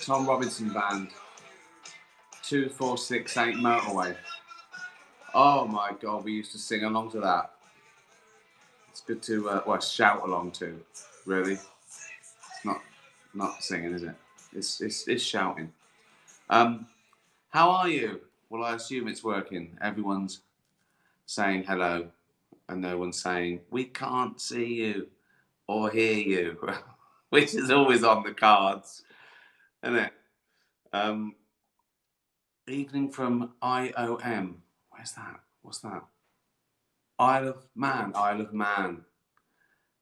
Tom Robinson Band. 2468 Motorway. Oh my God, we used to sing along to that. It's good to, shout along to, really. It's not singing, is it? It's shouting. How are you? Well, I assume it's working. Everyone's saying hello, and no one's saying, we can't see you or hear you, which is always on the cards, isn't it? Evening from IOM. Where's that? What's that? Isle of Man.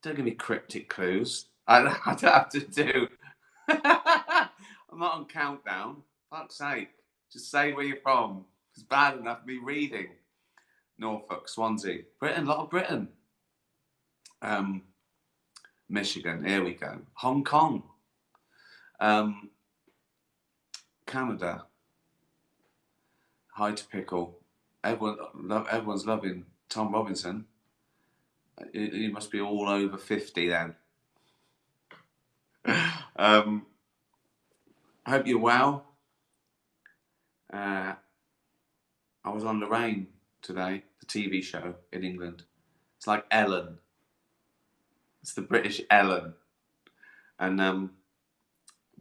Don't give me cryptic clues. I don't have to do. I'm not on Countdown. Fuck's sake. Just say where you're from. It's bad enough me reading. Norfolk, Swansea. Britain, a lot of Britain. Michigan, here we go. Hong Kong. Canada. Hi to Pickle. Everyone's loving Tom Robinson. You must be all over 50 then. I hope you're well. I was on Lorraine today, the TV show in England. It's like Ellen. It's the British Ellen. And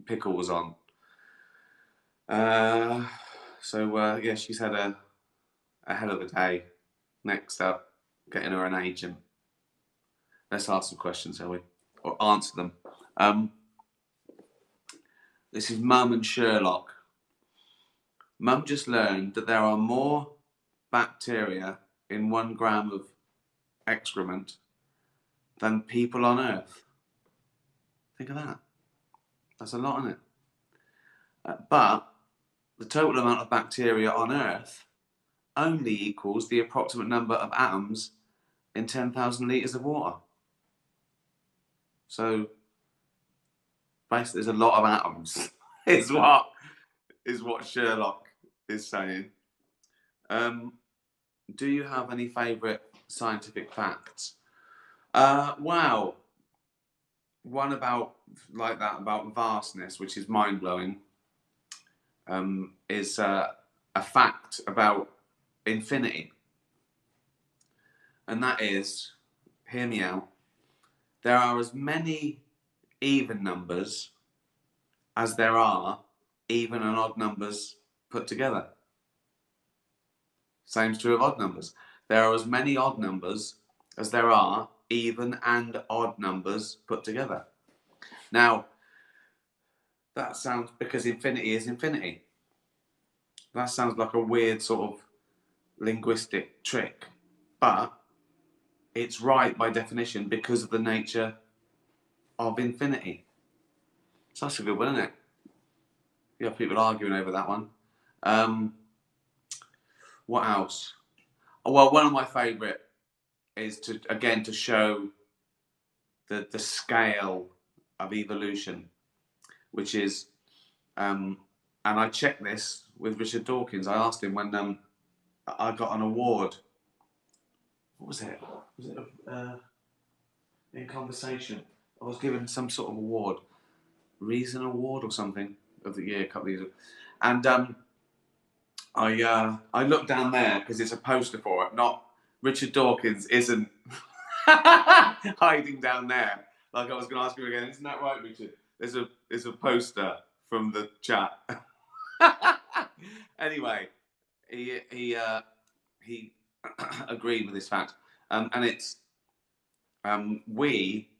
Pickle was on. Yeah, she's had a hell of a day. Next up, getting her an agent. Let's ask some questions, shall we? Or answer them. This is Mum and Sherlock. Mum just learned that there are more bacteria in 1 gram of excrement than people on Earth. Think of that. That's a lot, isn't it? But the total amount of bacteria on Earth only equals the approximate number of atoms in 10,000 litres of water. So basically, there's a lot of atoms. is what Sherlock is saying. Do you have any favourite scientific facts? Wow. One about vastness, which is mind blowing, is a fact about infinity, and that is, hear me out, there are as many even numbers as there are even and odd numbers put together. Same's true of odd numbers. There are as many odd numbers as there are even and odd numbers put together. Now, that sounds, because infinity is infinity. That sounds like a weird sort of linguistic trick, but it's right by definition because of the nature of infinity. So that's a good one, isn't it? You have people arguing over that one. What else? Well, one of my favourite is to show the scale of evolution, which is, and I checked this with Richard Dawkins. I asked him when I got an award. What was it? Was it in conversation? I was given some sort of award, Reason Award or something of the year a couple of years ago, and I looked down there because it's a poster for it. Not Richard Dawkins isn't hiding down there. Like I was going to ask you again. Isn't that right, Richard? There's a poster from the chat. Anyway, he agreed with this fact, and it's we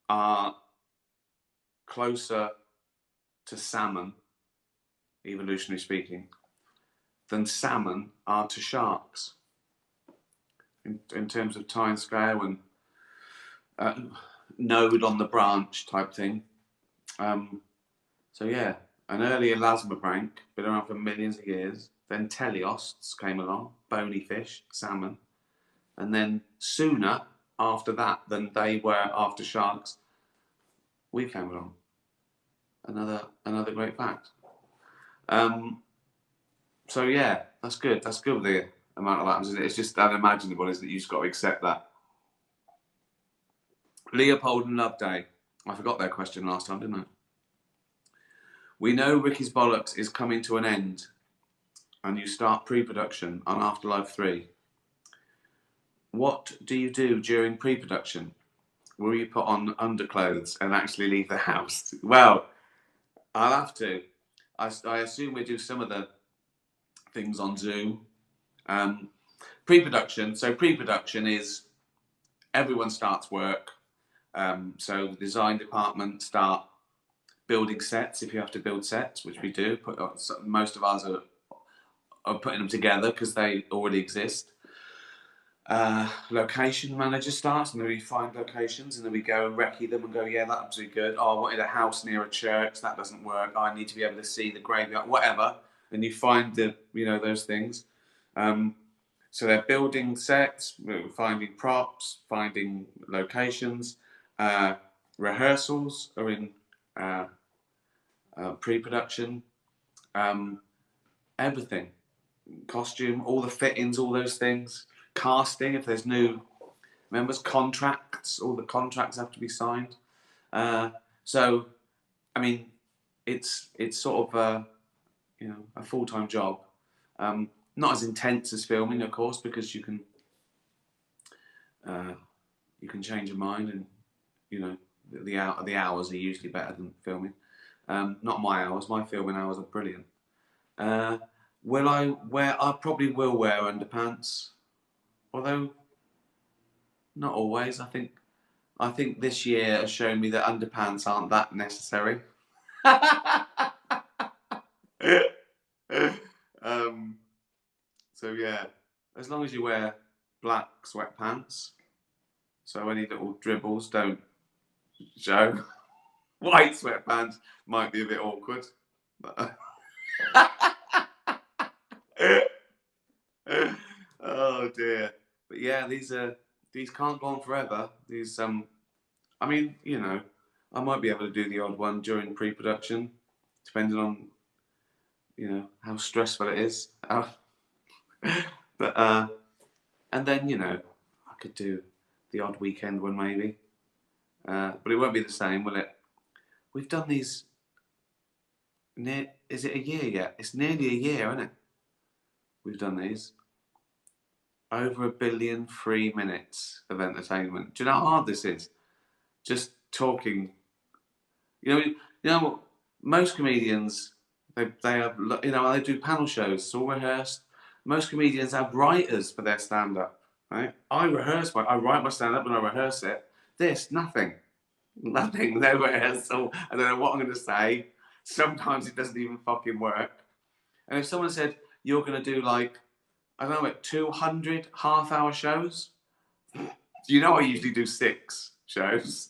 are closer to salmon, evolutionary speaking, than salmon are to sharks in terms of time scale and node on the branch type thing. So yeah, an early elasmobranch, been around for millions of years. Then teleosts came along, bony fish, salmon, and then sooner after that than they were after sharks, we came along. Another great fact. So yeah, that's good. That's good with the amount of atoms, isn't it? It's just unimaginable, isn't it? You just got to accept that. Leopold and Loveday. I forgot their question last time, didn't I? We know Ricky's Bollocks is coming to an end, and you start pre-production on Afterlife 3. What do you do during pre-production? Will you put on underclothes and actually leave the house? Well, I'll have to. I assume we do some of the things on Zoom. Pre-production. So pre-production is everyone starts work. So the design department start building sets if you have to build sets, which we do. Most of us are putting them together because they already exist. Location manager starts, and then we find locations, and then we go and recce them and go, yeah, that's really good. Oh, I wanted a house near a church, that doesn't work. Oh, I need to be able to see the graveyard, whatever. And you find those things. So they're building sets, finding props, finding locations. Rehearsals are in pre-production. Everything, costume, all the fittings, all those things. Casting, if there's new members, contracts, all the contracts have to be signed. So, I mean, it's sort of a full-time job. Not as intense as filming, of course, because you can change your mind, and the hours are usually better than filming. Not my hours. My filming hours are brilliant. Will I wear? I probably will wear underpants. Although, not always. I think this year has shown me that underpants aren't that necessary. So yeah, as long as you wear black sweatpants, so any little dribbles don't show. White sweatpants might be a bit awkward. But oh dear. But yeah, these can't go on forever. These I mean, I might be able to do the odd one during pre-production, depending on how stressful it is. But and then I could do the odd weekend one maybe. But it won't be the same, will it? We've done these. Is it a year yet? It's nearly a year, isn't it? We've done these. Over 1 billion free minutes of entertainment. Do you know how hard this is? Just talking. Most comedians they have they do panel shows. It's all rehearsed. Most comedians have writers for their stand-up. Right? I write my stand-up and I rehearse it. This nothing, no rehearsal. I don't know what I'm going to say. Sometimes it doesn't even fucking work. And if someone said you're going to do like 200 half-hour shows, I usually do 6 shows.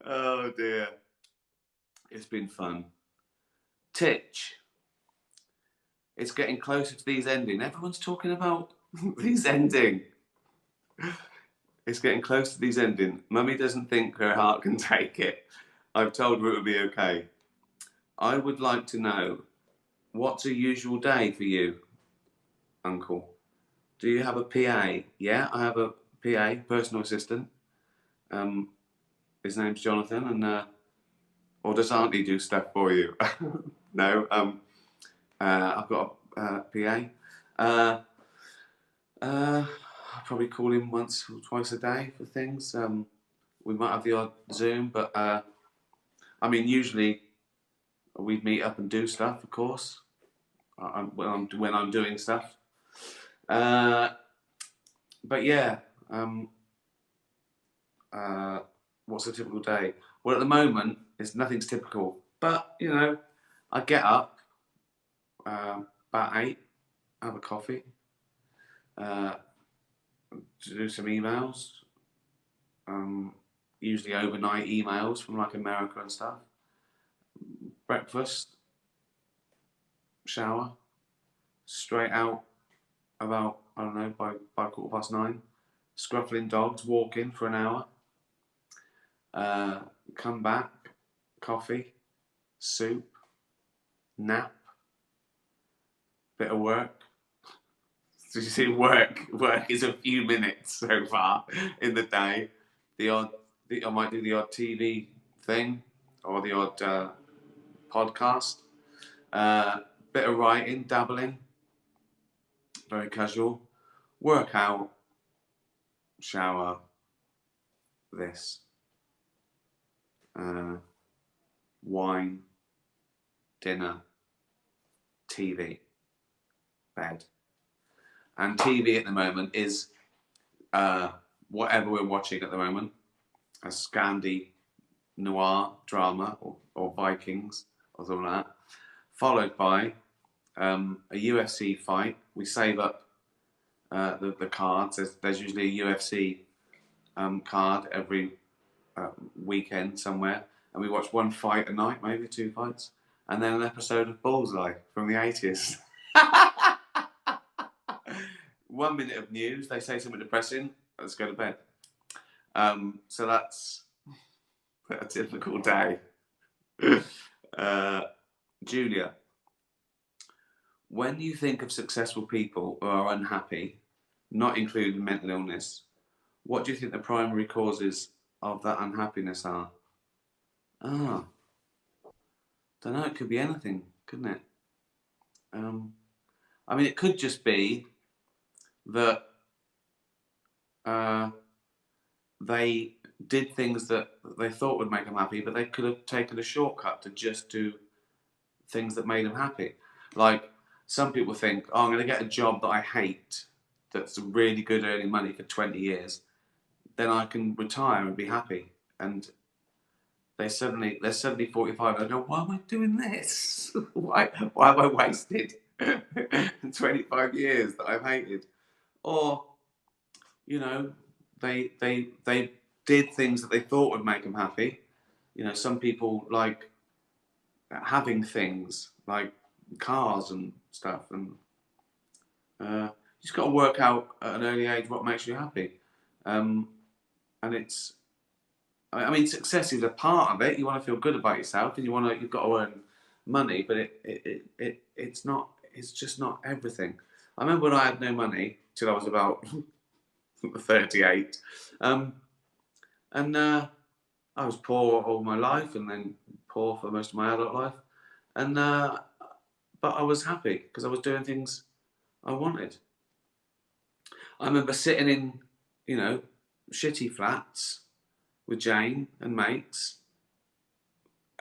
Oh dear. It's been fun. Titch. It's getting closer to these ending. Everyone's talking about these ending. It's getting close to these ending. Mummy doesn't think her heart can take it. I've told her it'll be okay. I would like to know, what's a usual day for you, Uncle? Do you have a PA? Yeah, I have a PA, personal assistant. His name's Jonathan, and or does Auntie do stuff for you? No. I've got a PA. I'll probably call him once or twice a day for things. We might have the odd Zoom, but usually we meet up and do stuff, of course. When I'm doing stuff. But yeah, what's a typical day? Well, at the moment, nothing's typical. But I get up about 8, have a coffee, to do some emails. Usually overnight emails from like America and stuff. Breakfast, shower, straight out about, I don't know, by 9:15. Scruffling dogs, walking for an hour. Come back, coffee, soup, nap, bit of work. So you see, work is a few minutes so far in the day. I might do the odd TV thing or the odd podcast. Bit of writing, dabbling, very casual. Workout, shower, this, wine, dinner, TV, bed. And TV at the moment is whatever we're watching at the moment, a Scandi noir drama or Vikings or something like that, followed by a UFC fight. We save up the cards. There's usually a UFC card every weekend somewhere, and we watch one fight a night, maybe 2 fights, and then an episode of Bullseye from the 80s. 1 minute of news, they say something depressing, let's go to bed. So that's a typical day. Julia, when you think of successful people who are unhappy, not including mental illness, what do you think the primary causes of that unhappiness are? Don't know, it could be anything, couldn't it? I mean, it could just be that they did things that they thought would make them happy, but they could have taken a shortcut to just do things that made them happy. Like, some people think, oh, I'm going to get a job that I hate, that's really good earning money for 20 years, then I can retire and be happy. And they're suddenly 45 and they go, why am I doing this? why have I wasted 25 years that I've hated? Or, you know, they did things that they thought would make them happy. You know, some people like having things like cars and stuff, and you just got to work out at an early age what makes you happy. And it's, I mean, success is a part of it. You want to feel good about yourself, and you've got to earn money, but it's not. It's just not everything. I remember when I had no money till I was about 38, and I was poor all my life, and then poor for most of my adult life, and but I was happy because I was doing things I wanted. I remember sitting in, you know, shitty flats with Jane and mates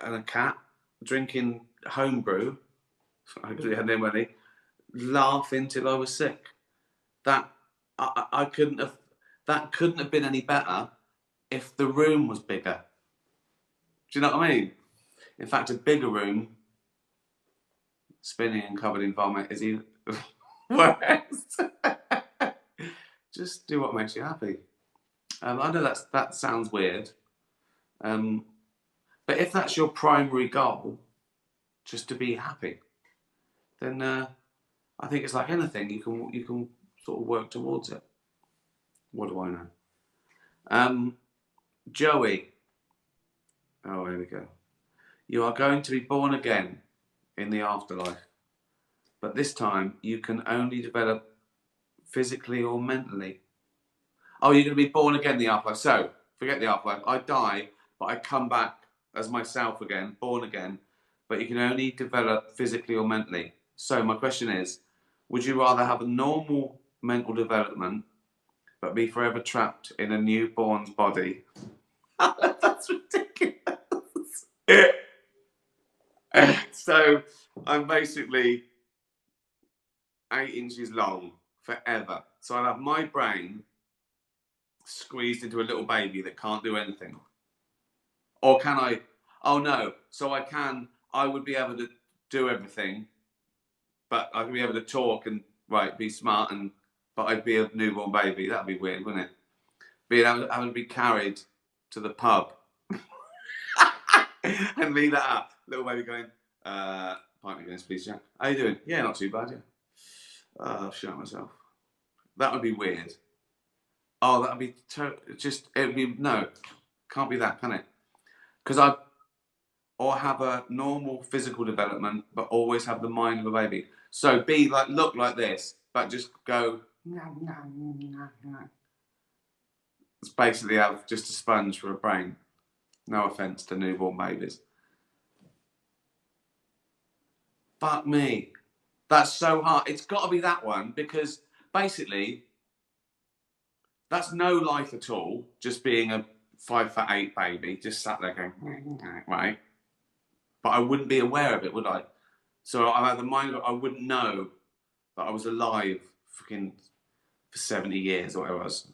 and a cat, drinking homebrew, because we had no money, laughing till I was sick. That I couldn't have. That couldn't have been any better if the room was bigger. Do you know what I mean? In fact, a bigger room, spinning and covered in vomit, is even worse. Just do what makes you happy. I know that sounds weird, but if that's your primary goal, just to be happy, then I think it's like anything. You can sort of work towards it. What do I know? Joey. Oh, here we go. You are going to be born again in the afterlife, but this time you can only develop physically or mentally. Oh, you're going to be born again in the afterlife. So, forget the afterlife. I die, but I come back as myself again, born again, but you can only develop physically or mentally. So, my question is, would you rather have a normal mental development, but be forever trapped in a newborn's body? That's ridiculous. So, I'm basically 8 inches long forever. So I'll have my brain squeezed into a little baby that can't do anything. Or can I? Oh no. So I would be able to do everything, but I'd be able to talk and be smart, but I'd be a newborn baby. That'd be weird, wouldn't it? Being able to be carried to the pub and leave that up. Little baby going, pint of Guinness, please, Jack. How you doing? Yeah, not too bad, yeah. I'll shit myself. That would be weird. Oh, that would be no, can't be that, can it? Because or have a normal physical development, but always have the mind of a baby. So look like this, but just go. It's basically have just a sponge for a brain. No offence to newborn babies. Fuck me. That's so hard. It's got to be that one because basically that's no life at all. Just being a 5'8" baby, just sat there going, right? But I wouldn't be aware of it, would I? So I had the mind of I wouldn't know that I was alive fucking for 70 years or whatever it was.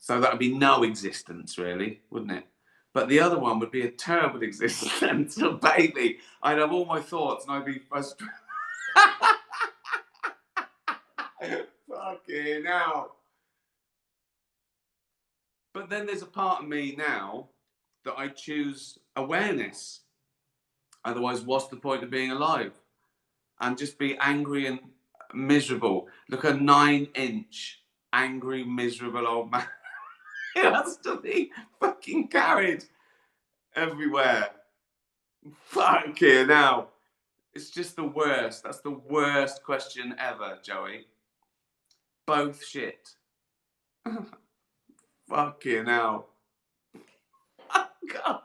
So that would be no existence, really, wouldn't it? But the other one would be a terrible existence. A baby. I'd have all my thoughts and I'd be frustrated. Fucking hell. But then there's a part of me now that I choose awareness. Otherwise, what's the point of being alive? And just be angry and miserable. Look, a 9-inch angry, miserable old man. He has to be fucking carried everywhere. Fucking hell. It's just the worst. That's the worst question ever, Joey. Both shit. Fucking hell. God.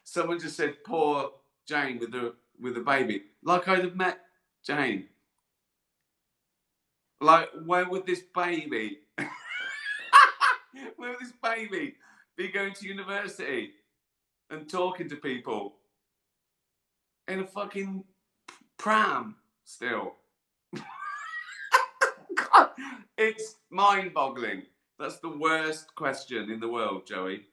Someone just said, poor Jane with the baby. Like I'd have met Jane. Like, where would this baby... Where would this baby be going to university and talking to people in a fucking pram still? God, it's mind-boggling. That's the worst question in the world, Joey.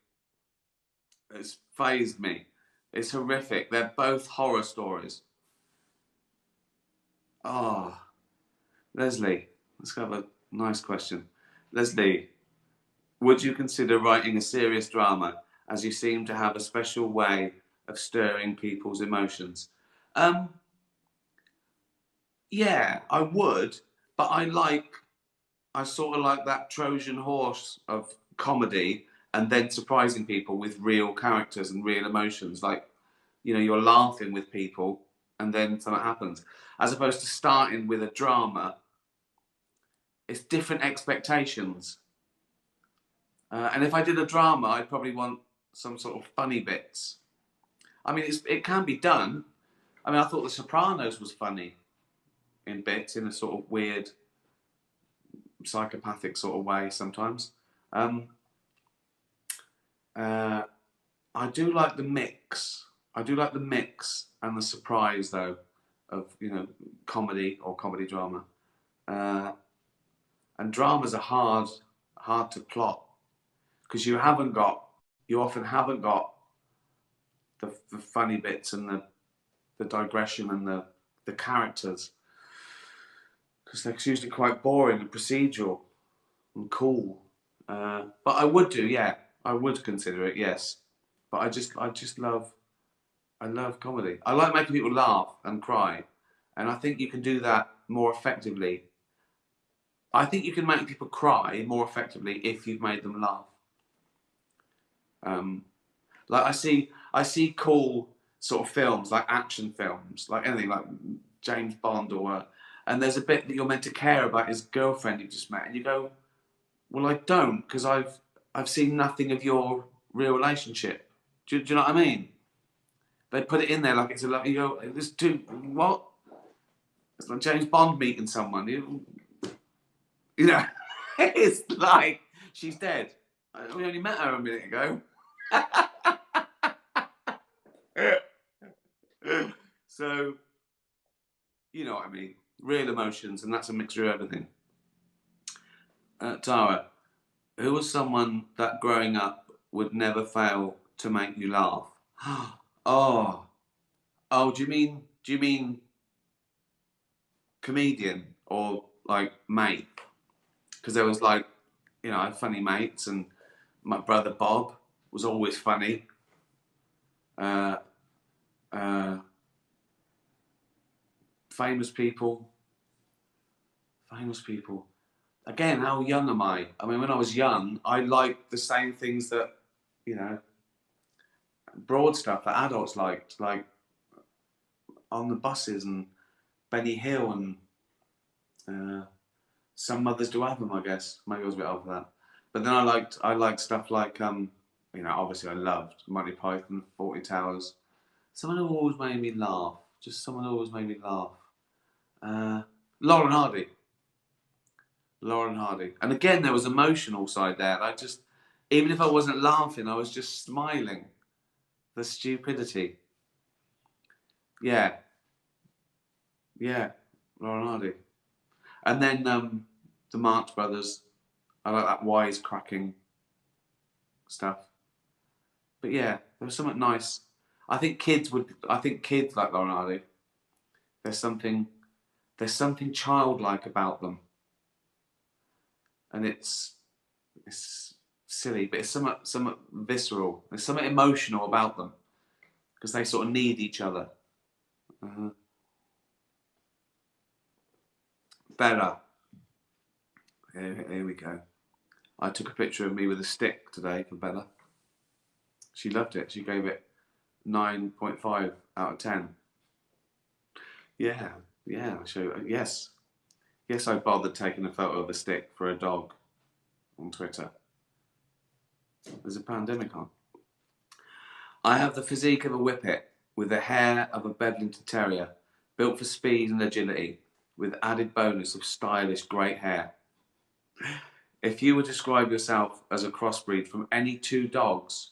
It's fazed me. It's horrific. They're both horror stories. Oh, Leslie, let's have a nice question. Leslie, would you consider writing a serious drama as you seem to have a special way of stirring people's emotions? Yeah, I would, but I sort of like that Trojan horse of comedy and then surprising people with real characters and real emotions. Like, you know, you're laughing with people and then something happens. As opposed to starting with a drama, it's different expectations. And if I did a drama, I'd probably want some sort of funny bits. I mean, it can be done. I mean, I thought The Sopranos was funny in bits, in a sort of weird, psychopathic sort of way sometimes. I do like the mix. I do like the mix and the surprise, though, of, you know, comedy or comedy drama. And dramas are hard to plot because you often haven't got the funny bits and the digression and the characters, because they're usually quite boring and procedural and cool. But I would consider it, yes. But I love comedy. I like making people laugh and cry, and I think you can do that more effectively. I think you can make people cry more effectively if you've made them laugh. Like I see cool sort of films, like action films, like anything like James Bond and there's a bit that you're meant to care about his girlfriend you just met, and you go, well, I don't, because I've seen nothing of your real relationship. Do you know what I mean? They put it in there like it's a you go, this dude, what? It's like James Bond meeting someone. You know, it's like she's dead. We only met her a minute ago. So, you know what I mean. Real emotions, and that's a mixture of everything. Tara, who was someone that growing up would never fail to make you laugh? Oh, do you mean comedian or like mate? Because there was like, you know, I had funny mates, and my brother Bob was always funny. Famous people. Again, how young am I? I mean, when I was young, I liked the same things that, you know, broad stuff that adults liked, like On the Buses and Benny Hill and Some Mothers Do Have Them, I guess. Maybe I was a bit over that. But then I liked stuff like you know, obviously I loved Monty Python, 40 Towers. Someone who always made me laugh. Just someone who always made me laugh. Lauren Hardy. Lauren Hardy. And again, there was emotional side there. I just, even if I wasn't laughing, I was just smiling. The stupidity. Yeah. Yeah. Lauren Hardy. And then the Marx Brothers. I like that wisecracking stuff. But yeah, there was something nice. I think kids like Lauren Hardy. There's something childlike about them. And it's silly, but it's somewhat visceral. There's something emotional about them because they sort of need each other. Bella. Here we go. I took a picture of me with a stick today for Bella. She loved it. She gave it 9.5 out of 10. Yeah. Yes. Yes, I bothered taking a photo of a stick for a dog on Twitter. There's a pandemic on. I have the physique of a whippet with the hair of a Bedlington Terrier, built for speed and agility, with added bonus of stylish great hair. If you would describe yourself as a crossbreed from any two dogs,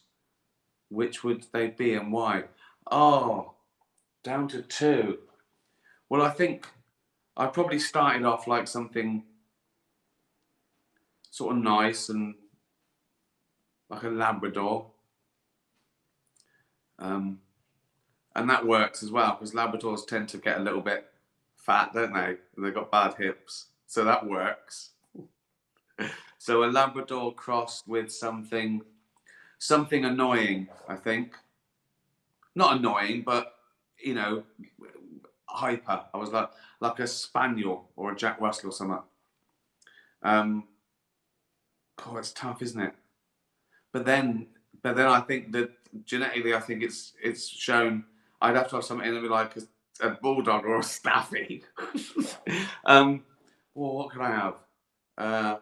which would they be and why? Oh, down to two. Well, I think I probably started off like something sort of nice and like a Labrador. And that works as well because Labradors tend to get a little bit fat, don't they? They've got bad hips. So that works. So a Labrador crossed with something annoying, I think. Not annoying, but, you know, hyper. I was like a Spaniel or a Jack Russell or something. God, it's tough, isn't it? But then I think that genetically, I think it's shown. I'd have to have something in be like a bulldog or a staffy. Well, what can I have?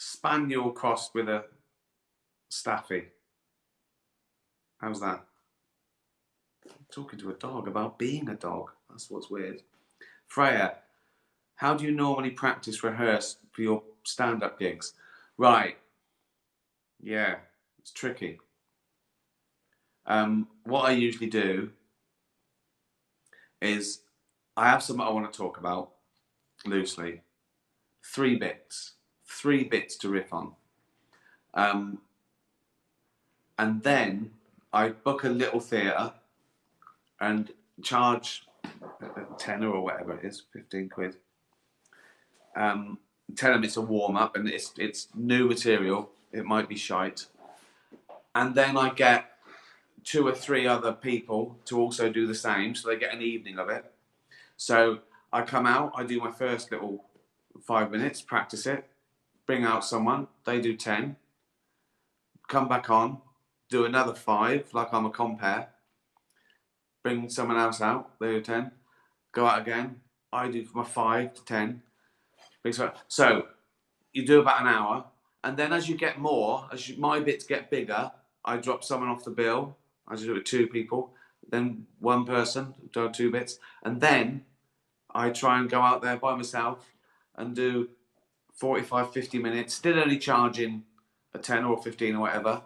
Spaniel crossed with a staffy. How's that? I'm talking to a dog about being a dog. That's what's weird. Freya, how do you normally rehearse for your stand-up gigs? Right. Yeah, it's tricky. What I usually do is I have something I want to talk about loosely. Three bits to riff on. And then I book a little theatre and charge a tenner or whatever it is, 15 quid. Tell them it's a warm up and it's new material. It might be shite. And then I get 2 or 3 other people to also do the same, so they get an evening of it. So I come out, I do my first little 5 minutes, practice it, bring out someone, they do 10, come back on, do another 5, like I'm a compere, bring someone else out, they do 10, go out again, I do my 5 to 10. So you do about an hour, and then as you get more, my bits get bigger, I drop someone off the bill. I just do it with 2 people, then 1 person, do 2 bits, and then I try and go out there by myself and do 45, 50 minutes, still only charging a 10 or 15 or whatever.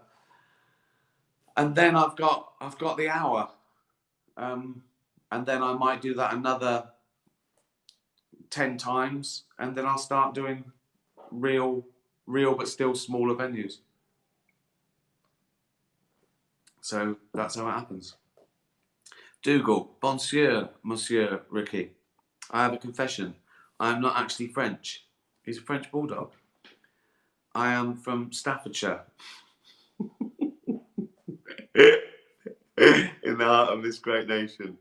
And then I've got the hour. And then I might do that another 10 times, and then I'll start doing real but still smaller venues. So that's how it happens. Dougal, bonjour, Monsieur Ricky. I have a confession. I am not actually French. He's a French bulldog. I am from Staffordshire. In the heart of this great nation.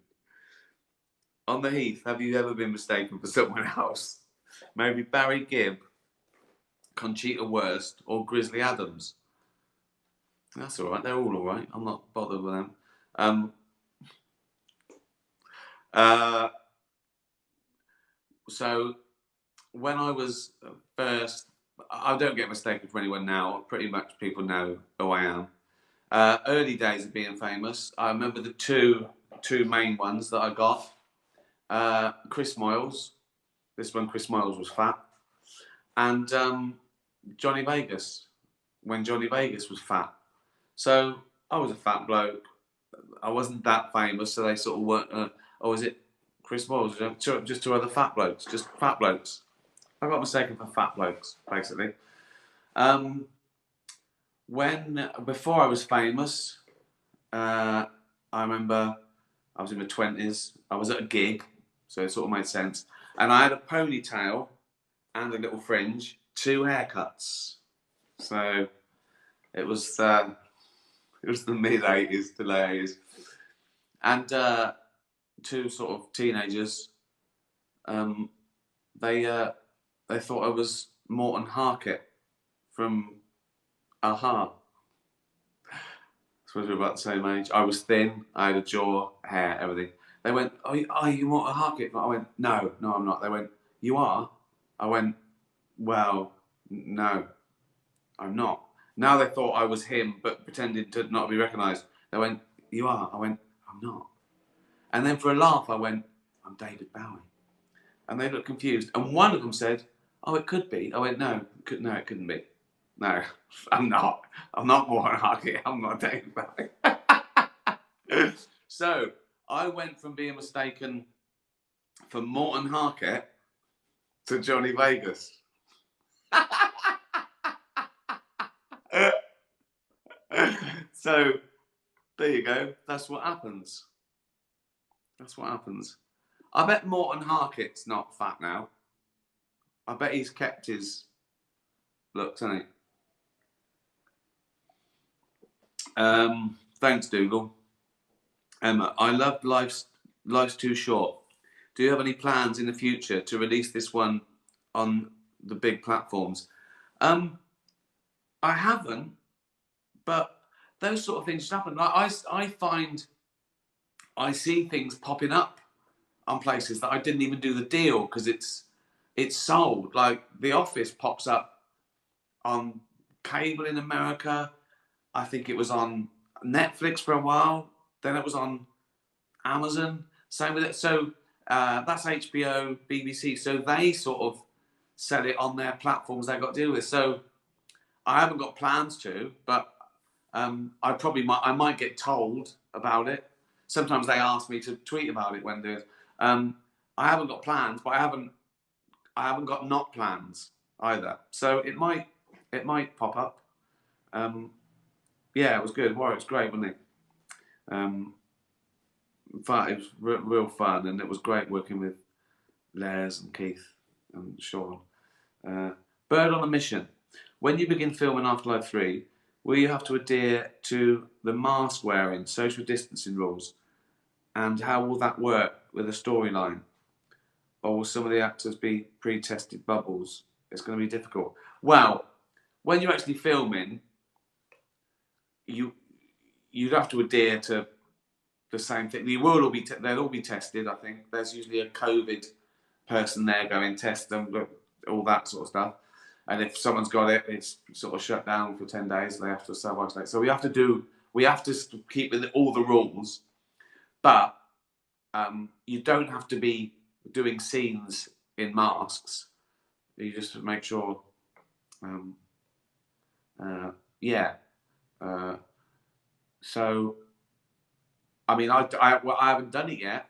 On the Heath, have you ever been mistaken for someone else? Maybe Barry Gibb, Conchita Wurst, or Grizzly Adams? That's all right. They're all right. I'm not bothered with them. So when I was first, I don't get mistaken for anyone now. Pretty much people know who I am. Early days of being famous, I remember the two main ones that I got. Chris Moyles. This one, Chris Moyles was fat. And Johnny Vegas, when Johnny Vegas was fat. So I was a fat bloke. I wasn't that famous, so they sort of weren't. Oh, is it Chris Moyles? Just two other fat blokes, just fat blokes. I got mistaken for fat blokes, basically. Before I was famous, I remember I was in my 20s. I was at a gig, so it sort of made sense. And I had a ponytail and a little fringe, 2 haircuts. So it was the mid-80s to late 80s. And 2 sort of teenagers, they thought I was Morton Harkett from Aha. I suppose we're about the same age. I was thin, I had a jaw, hair, everything. They went, are you Morton Harkett? I went, no, I'm not. They went, you are? I went, well, no, I'm not. Now they thought I was him, but pretended to not be recognised. They went, you are? I went, I'm not. And then for a laugh, I went, I'm David Bowie. And they looked confused. And one of them said, oh, it could be. I went, no, it couldn't be. No, I'm not. I'm not Morton Harkett. I'm not David Bowie. So I went from being mistaken for Morton Harkett to Johnny Vegas. So there you go. That's what happens. That's what happens. I bet Morton Harkett's not fat now. I bet he's kept his looks, hasn't he? Thanks, Dougal. Emma, I loved Life's Too Short. Do you have any plans in the future to release this one on the big platforms? I haven't, but those sort of things just happen. Like I find I see things popping up on places that I didn't even do the deal because it's sold. Like The Office pops up on cable in America. I think it was on Netflix for a while. Then it was on Amazon. Same with it. So that's HBO, BBC. So they sort of sell it on their platforms they got to deal with. So I haven't got plans to, but I might get told about it. Sometimes they ask me to tweet about it when there's. I haven't got plans, but I haven't got not plans either. So it might pop up. Yeah, it was good. Warwick's great, wasn't he? In fact, it was real fun, and it was great working with Les and Keith and Sean. Bird on a Mission. When you begin filming Afterlife 3, will you have to adhere to the mask wearing, social distancing rules? And how will that work with a storyline? Or will some of the actors be pre-tested bubbles? It's going to be difficult. Well, when you're actually filming, you'd have to adhere to the same thing. They'll all be tested, I think. There's usually a COVID person there going test them, all that sort of stuff. And if someone's got it, it's sort of shut down for 10 days. They have to self-isolate. So we have to keep with all the rules, but you don't have to be doing scenes in masks. You just make sure. So, I mean, I haven't done it yet,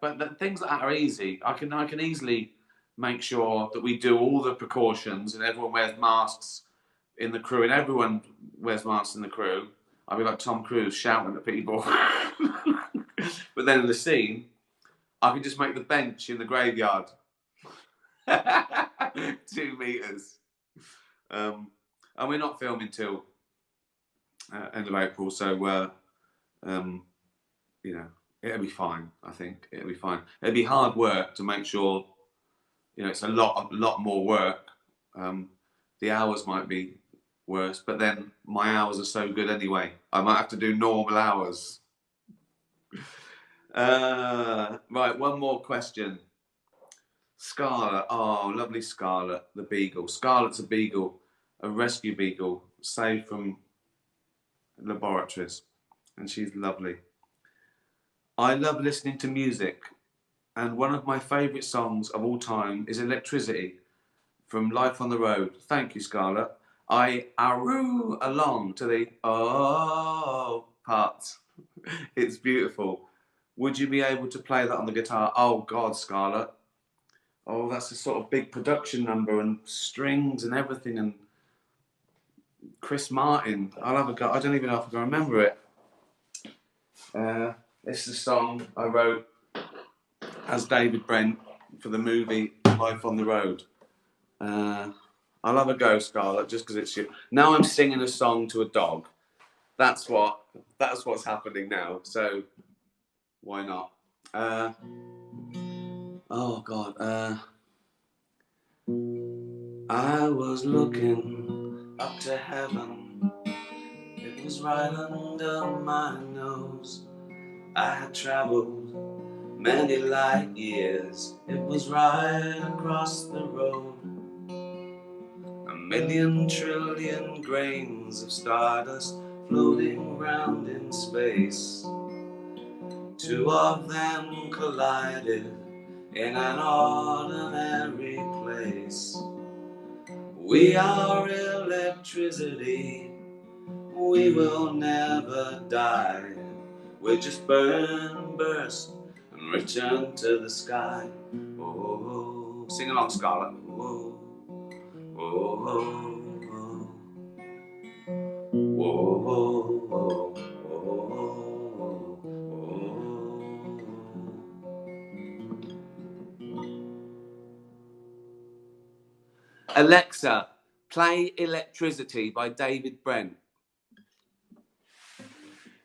but the things like that are easy. I can easily make sure that we do all the precautions and everyone wears masks in the crew, and everyone wears masks in the crew. I'll be like Tom Cruise shouting at people. But then in the scene, I can just make the bench in the graveyard 2 meters. And we're not filming till end of April, so you know, it'll be fine. I think it'll be fine. It'll be hard work to make sure. You know, it's a lot more work. The hours might be worse, but then my hours are so good anyway. I might have to do normal hours. Right, one more question. Scarlett, oh, lovely Scarlett, the beagle. Scarlett's a beagle, a rescue beagle, saved from laboratories, and she's lovely. I love listening to music, and one of my favourite songs of all time is Electricity from Life on the Road. Thank you, Scarlett. I aroo along to the oh parts. It's beautiful. Would you be able to play that on the guitar? Oh, God, Scarlett. Oh, that's a sort of big production number and strings and everything and Chris Martin. I'll have a go. I don't even know if I can remember it. This is a song I wrote as David Brent for the movie Life on the Road. I'll have a go, Scarlett, just because it's you. Now I'm singing a song to a dog. That's what's happening now. So why not? Oh God. I was looking up to heaven. It was right under my nose. I had traveled many light years. It was right across the road. 1,000,000,000,000,000 grains of stardust floating round in space. Two of them collided in an ordinary place. We are electricity, we will never die. We just burn, burst, and return to the sky. Oh, sing along, Scarlett. Oh, oh, oh, oh, oh, oh, Alexa, play Electricity by David Brent.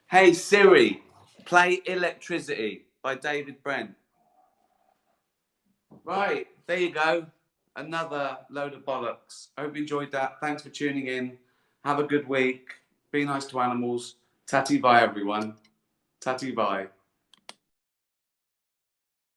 Hey Siri, play Electricity by David Brent. Right, there you go. Another load of bollocks. I hope you enjoyed that. Thanks for tuning in. Have a good week. Be nice to animals. Tatty bye, everyone. Tatty bye.